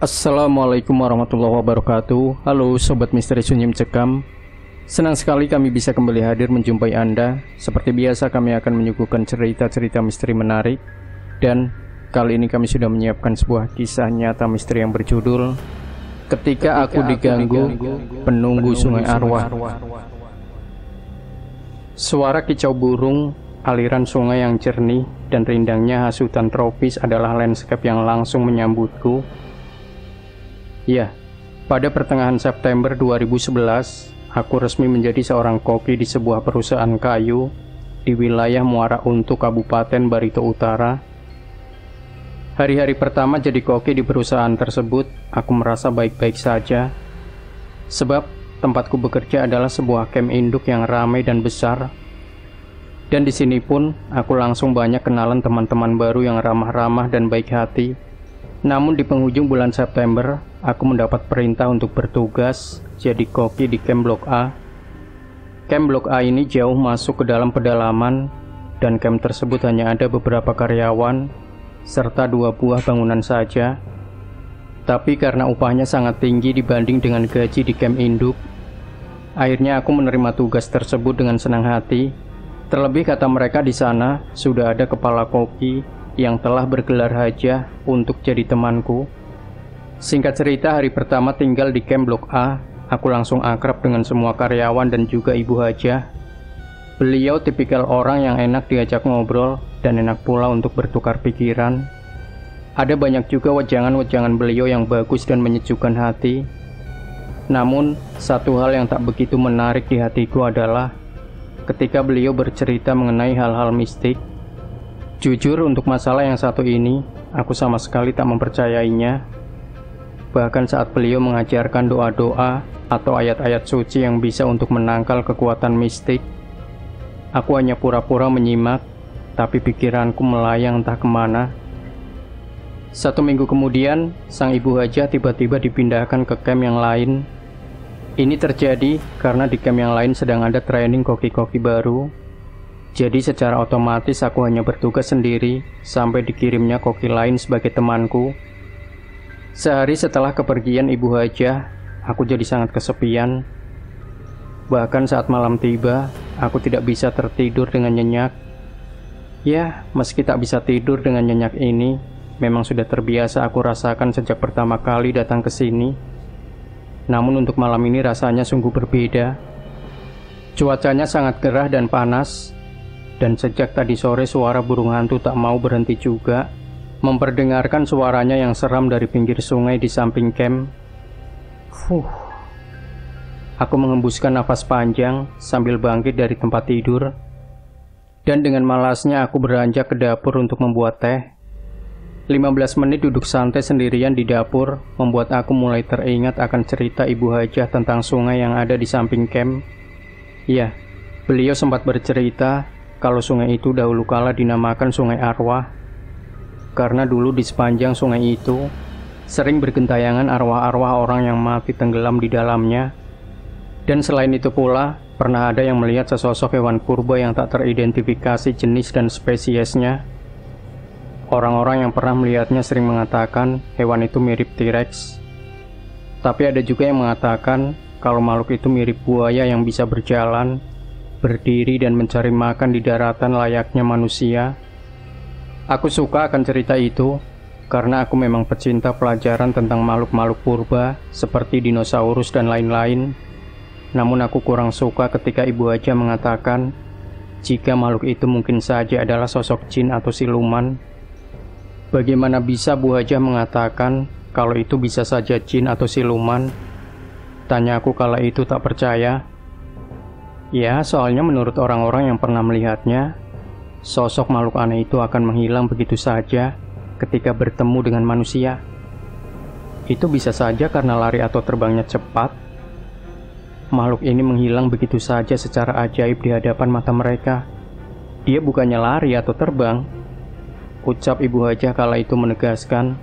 Assalamualaikum warahmatullahi wabarakatuh. Halo Sobat Misteri Sunyi Mencekam. Senang sekali kami bisa kembali hadir menjumpai Anda. Seperti biasa kami akan menyuguhkan cerita-cerita misteri menarik. Dan kali ini kami sudah menyiapkan sebuah kisah nyata misteri yang berjudul Ketika Aku Diganggu, Penunggu Sungai Arwah. Suara kicau burung, aliran sungai yang jernih, dan rindangnya hasutan tropis adalah landscape yang langsung menyambutku. Ya, pada pertengahan September 2011, aku resmi menjadi seorang koki di sebuah perusahaan kayu di wilayah Muara Untu, Kabupaten Barito Utara. Hari-hari pertama jadi koki di perusahaan tersebut, aku merasa baik-baik saja. Sebab tempatku bekerja adalah sebuah camp induk yang ramai dan besar. Dan di sini pun aku langsung banyak kenalan teman-teman baru yang ramah-ramah dan baik hati. Namun di penghujung bulan September, aku mendapat perintah untuk bertugas jadi koki di camp Blok A. Camp Blok A ini jauh masuk ke dalam pedalaman, dan camp tersebut hanya ada beberapa karyawan, serta 2 buah bangunan saja. Tapi karena upahnya sangat tinggi dibanding dengan gaji di camp induk, akhirnya aku menerima tugas tersebut dengan senang hati. Terlebih kata mereka di sana sudah ada kepala koki yang telah bergelar hajah untuk jadi temanku. Singkat cerita, hari pertama tinggal di camp Blok A, aku langsung akrab dengan semua karyawan dan juga ibu hajah. Beliau tipikal orang yang enak diajak ngobrol dan enak pula untuk bertukar pikiran. Ada banyak juga wejangan-wejangan beliau yang bagus dan menyejukkan hati. Namun, satu hal yang tak begitu menarik di hatiku adalah ketika beliau bercerita mengenai hal-hal mistik. Jujur, untuk masalah yang satu ini, aku sama sekali tak mempercayainya. Bahkan saat beliau mengajarkan doa-doa atau ayat-ayat suci yang bisa untuk menangkal kekuatan mistik, aku hanya pura-pura menyimak, tapi pikiranku melayang entah kemana. 1 minggu kemudian, sang ibu hajah tiba-tiba dipindahkan ke camp yang lain. Ini terjadi karena di camp yang lain sedang ada training koki-koki baru. Jadi secara otomatis aku hanya bertugas sendiri sampai dikirimnya koki lain sebagai temanku. Sehari setelah kepergian ibu hajah, aku jadi sangat kesepian. Bahkan saat malam tiba, aku tidak bisa tertidur dengan nyenyak. Ya, meski tak bisa tidur dengan nyenyak ini, memang sudah terbiasa aku rasakan sejak pertama kali datang ke sini. Namun untuk malam ini rasanya sungguh berbeda. Cuacanya sangat gerah dan panas. Dan sejak tadi sore suara burung hantu tak mau berhenti juga, memperdengarkan suaranya yang seram dari pinggir sungai di samping camp. Aku mengembuskan nafas panjang sambil bangkit dari tempat tidur. Dan dengan malasnya aku beranjak ke dapur untuk membuat teh. 15 menit duduk santai sendirian di dapur membuat aku mulai teringat akan cerita ibu hajah tentang sungai yang ada di samping camp. Ya, beliau sempat bercerita kalau sungai itu dahulu kala dinamakan Sungai Arwah, karena dulu di sepanjang sungai itu sering bergentayangan arwah-arwah orang yang mati tenggelam di dalamnya. Dan selain itu pula, pernah ada yang melihat sesosok hewan purba yang tak teridentifikasi jenis dan spesiesnya. Orang-orang yang pernah melihatnya sering mengatakan hewan itu mirip T-Rex. Tapi ada juga yang mengatakan kalau makhluk itu mirip buaya yang bisa berjalan, berdiri dan mencari makan di daratan layaknya manusia. Aku suka akan cerita itu karena aku memang pecinta pelajaran tentang makhluk-makhluk purba seperti dinosaurus dan lain-lain. Namun aku kurang suka ketika ibu hajah mengatakan jika makhluk itu mungkin saja adalah sosok jin atau siluman. Bagaimana bisa Bu Hajah mengatakan kalau itu bisa saja jin atau siluman? Tanya aku kala itu tak percaya. Ya, soalnya menurut orang-orang yang pernah melihatnya, sosok makhluk aneh itu akan menghilang begitu saja ketika bertemu dengan manusia. Itu bisa saja karena lari atau terbangnya cepat. Makhluk ini menghilang begitu saja secara ajaib di hadapan mata mereka. Dia bukannya lari atau terbang, ucap ibu hajah kala itu menegaskan.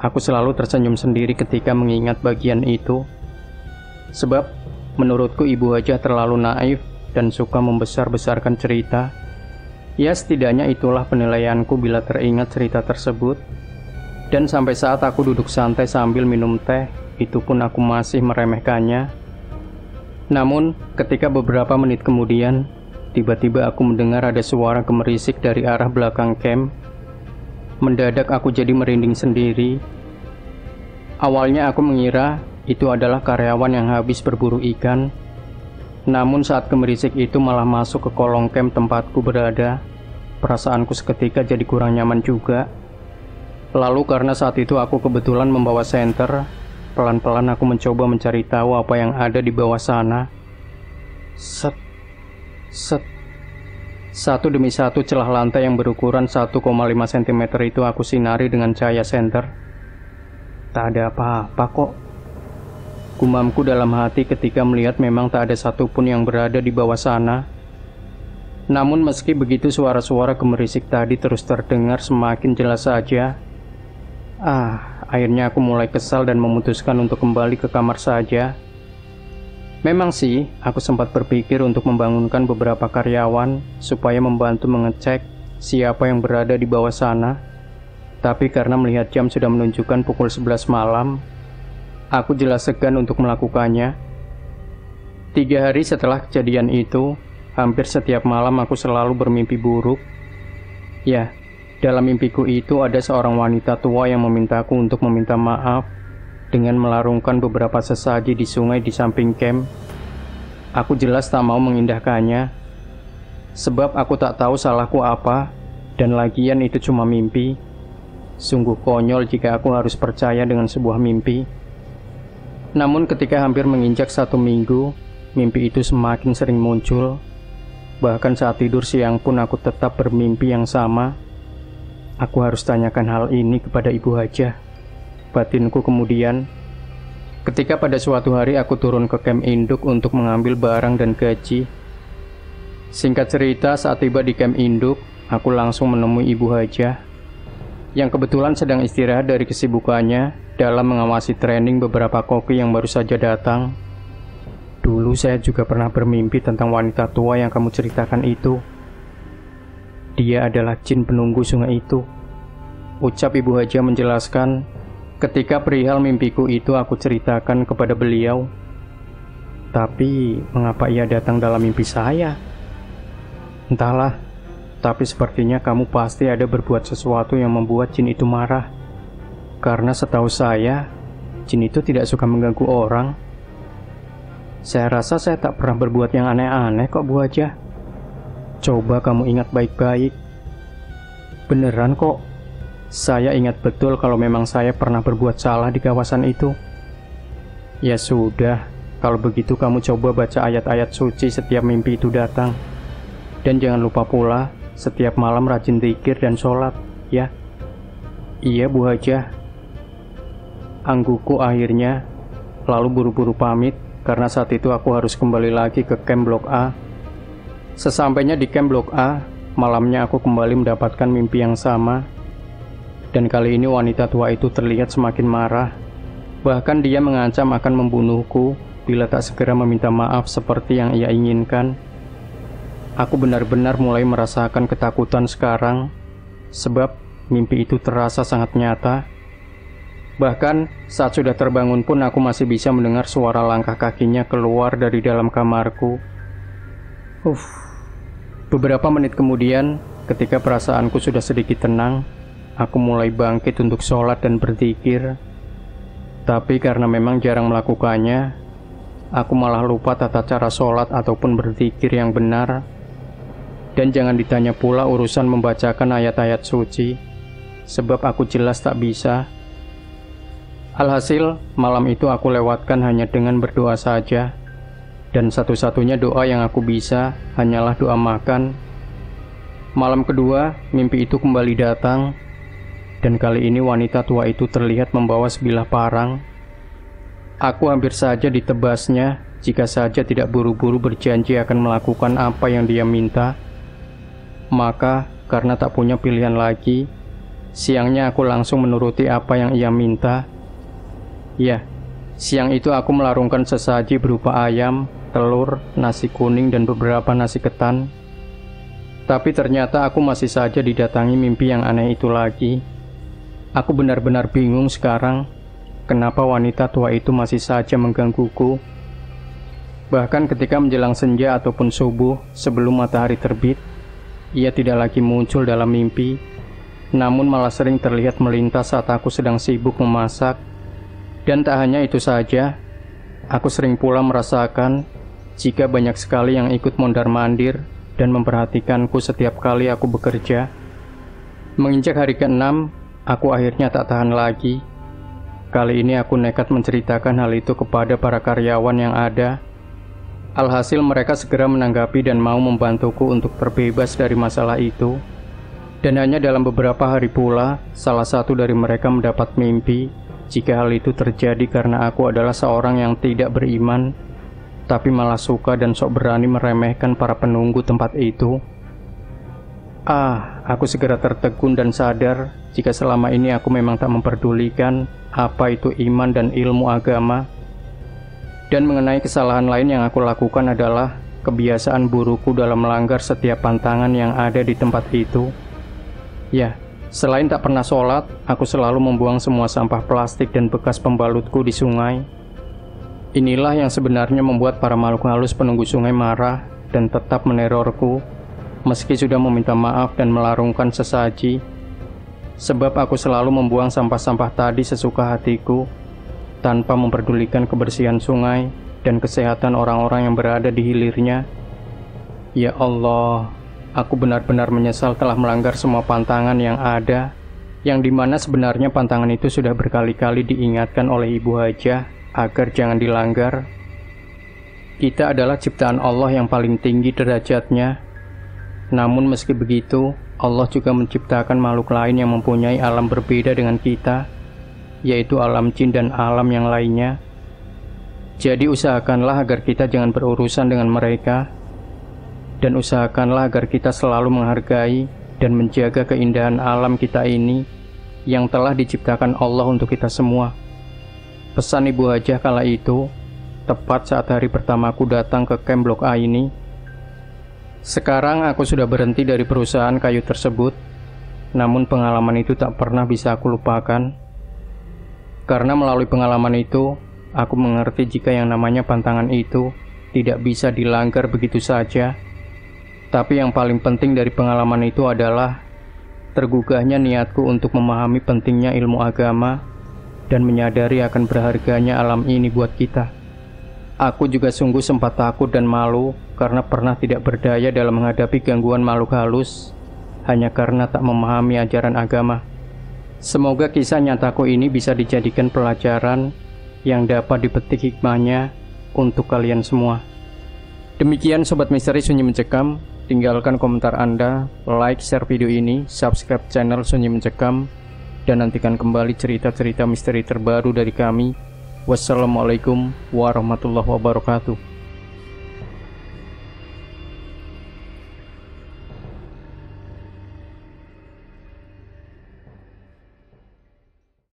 Aku selalu tersenyum sendiri ketika mengingat bagian itu. Sebab menurutku ibu hajah terlalu naif dan suka membesar-besarkan cerita. Ya, setidaknya itulah penilaianku bila teringat cerita tersebut. Dan sampai saat aku duduk santai sambil minum teh, itu pun aku masih meremehkannya. Namun, ketika beberapa menit kemudian, tiba-tiba aku mendengar ada suara gemerisik dari arah belakang camp. Mendadak aku jadi merinding sendiri. Awalnya aku mengira itu adalah karyawan yang habis berburu ikan. Namun saat gemerisik itu malah masuk ke kolong camp tempatku berada, perasaanku seketika jadi kurang nyaman juga. Lalu karena saat itu aku kebetulan membawa senter, pelan-pelan aku mencoba mencari tahu apa yang ada di bawah sana. Set, set. Satu demi satu celah lantai yang berukuran 1,5 cm itu aku sinari dengan cahaya senter. Tak ada apa-apa kok. Gumamku dalam hati ketika melihat memang tak ada satupun yang berada di bawah sana. Namun meski begitu suara-suara gemerisik tadi terus terdengar semakin jelas saja. Akhirnya aku mulai kesal dan memutuskan untuk kembali ke kamar saja. Memang sih, aku sempat berpikir untuk membangunkan beberapa karyawan supaya membantu mengecek siapa yang berada di bawah sana. Tapi karena melihat jam sudah menunjukkan pukul 11 malam, aku jelas segan untuk melakukannya. 3 hari setelah kejadian itu, hampir setiap malam aku selalu bermimpi buruk. Ya, dalam mimpiku itu ada seorang wanita tua yang memintaku untuk meminta maaf dengan melarungkan beberapa sesaji di sungai di samping camp. Aku jelas tak mau mengindahkannya, sebab aku tak tahu salahku apa, dan lagian itu cuma mimpi. Sungguh konyol jika aku harus percaya dengan sebuah mimpi. Namun ketika hampir menginjak 1 minggu, mimpi itu semakin sering muncul. Bahkan saat tidur siang pun aku tetap bermimpi yang sama. Aku harus tanyakan hal ini kepada Ibu Hajah, batinku kemudian. Ketika pada suatu hari aku turun ke camp induk untuk mengambil barang dan gaji. Singkat cerita, saat tiba di camp induk, aku langsung menemui Ibu Hajah, yang kebetulan sedang istirahat dari kesibukannya dalam mengawasi training beberapa koki yang baru saja datang. Dulu saya juga pernah bermimpi tentang wanita tua yang kamu ceritakan itu. Dia adalah jin penunggu sungai itu, ucap Ibu Hajah menjelaskan. Ketika perihal mimpiku itu aku ceritakan kepada beliau. Tapi mengapa ia datang dalam mimpi saya? Entahlah, tapi sepertinya kamu pasti ada berbuat sesuatu yang membuat jin itu marah. Karena setahu saya, jin itu tidak suka mengganggu orang. Saya rasa saya tak pernah berbuat yang aneh-aneh kok, Bu Hajah. Coba kamu ingat baik-baik. Beneran kok. Saya ingat betul kalau memang saya pernah berbuat salah di kawasan itu. Ya sudah, kalau begitu kamu coba baca ayat-ayat suci setiap mimpi itu datang. Dan jangan lupa pula, setiap malam rajin zikir dan sholat, ya. Iya, Bu Hajah. Angguku akhirnya, lalu buru-buru pamit, karena saat itu aku harus kembali lagi ke camp Blok A. Sesampainya di camp Blok A, malamnya aku kembali mendapatkan mimpi yang sama. Dan kali ini wanita tua itu terlihat semakin marah. Bahkan dia mengancam akan membunuhku bila tak segera meminta maaf seperti yang ia inginkan. Aku benar-benar mulai merasakan ketakutan sekarang, sebab mimpi itu terasa sangat nyata. Bahkan saat sudah terbangun pun aku masih bisa mendengar suara langkah kakinya keluar dari dalam kamarku. Beberapa menit kemudian, ketika perasaanku sudah sedikit tenang, aku mulai bangkit untuk sholat dan berzikir. Tapi karena memang jarang melakukannya, aku malah lupa tata cara sholat ataupun berzikir yang benar. Dan jangan ditanya pula urusan membacakan ayat-ayat suci, sebab aku jelas tak bisa. Alhasil, malam itu aku lewatkan hanya dengan berdoa saja. Dan satu-satunya doa yang aku bisa hanyalah doa makan. Malam kedua, mimpi itu kembali datang. Dan kali ini wanita tua itu terlihat membawa sebilah parang. Aku hampir saja ditebasnya jika saja tidak buru-buru berjanji akan melakukan apa yang dia minta. Maka, karena tak punya pilihan lagi, siangnya aku langsung menuruti apa yang ia minta. Ya, siang itu aku melarungkan sesaji berupa ayam, telur, nasi kuning, dan beberapa nasi ketan. Tapi ternyata aku masih saja didatangi mimpi yang aneh itu lagi. Aku benar-benar bingung sekarang, kenapa wanita tua itu masih saja menggangguku. Bahkan ketika menjelang senja ataupun subuh sebelum matahari terbit, ia tidak lagi muncul dalam mimpi, namun malah sering terlihat melintas saat aku sedang sibuk memasak. Dan tak hanya itu saja, aku sering pula merasakan jika banyak sekali yang ikut mondar-mandir dan memperhatikanku setiap kali aku bekerja. Menginjak hari ke-6, aku akhirnya tak tahan lagi. Kali ini aku nekat menceritakan hal itu kepada para karyawan yang ada. Alhasil mereka segera menanggapi dan mau membantuku untuk terbebas dari masalah itu. Dan hanya dalam beberapa hari pula, salah satu dari mereka mendapat mimpi jika hal itu terjadi karena aku adalah seorang yang tidak beriman, tapi malah suka dan sok berani meremehkan para penunggu tempat itu. Aku segera tertegun dan sadar jika selama ini aku memang tak memperdulikan apa itu iman dan ilmu agama. Dan mengenai kesalahan lain yang aku lakukan adalah kebiasaan burukku dalam melanggar setiap pantangan yang ada di tempat itu. Ya, selain tak pernah sholat, aku selalu membuang semua sampah plastik dan bekas pembalutku di sungai. Inilah yang sebenarnya membuat para makhluk halus penunggu sungai marah dan tetap menerorku, meski sudah meminta maaf dan melarungkan sesaji. Sebab aku selalu membuang sampah-sampah tadi sesuka hatiku, tanpa memperdulikan kebersihan sungai dan kesehatan orang-orang yang berada di hilirnya. Ya Allah, aku benar-benar menyesal telah melanggar semua pantangan yang ada, yang dimana sebenarnya pantangan itu sudah berkali-kali diingatkan oleh Ibu Hajah agar jangan dilanggar. Kita adalah ciptaan Allah yang paling tinggi derajatnya. Namun meski begitu, Allah juga menciptakan makhluk lain yang mempunyai alam berbeda dengan kita, yaitu alam jin dan alam yang lainnya. Jadi usahakanlah agar kita jangan berurusan dengan mereka, dan usahakanlah agar kita selalu menghargai dan menjaga keindahan alam kita ini yang telah diciptakan Allah untuk kita semua. Pesan Ibu Hajah kala itu, tepat saat hari pertamaku datang ke camp Blok A ini. Sekarang aku sudah berhenti dari perusahaan kayu tersebut, namun pengalaman itu tak pernah bisa aku lupakan. Karena melalui pengalaman itu, aku mengerti jika yang namanya pantangan itu tidak bisa dilanggar begitu saja. Tapi yang paling penting dari pengalaman itu adalah tergugahnya niatku untuk memahami pentingnya ilmu agama dan menyadari akan berharganya alam ini buat kita. Aku juga sungguh sempat takut dan malu karena pernah tidak berdaya dalam menghadapi gangguan makhluk halus hanya karena tak memahami ajaran agama. Semoga kisah nyataku ini bisa dijadikan pelajaran yang dapat dipetik hikmahnya untuk kalian semua. Demikian Sobat Misteri Sunyi Mencekam. Tinggalkan komentar Anda, like, share video ini, subscribe channel Sunyi Mencekam, dan nantikan kembali cerita-cerita misteri terbaru dari kami. Wassalamualaikum warahmatullahi wabarakatuh.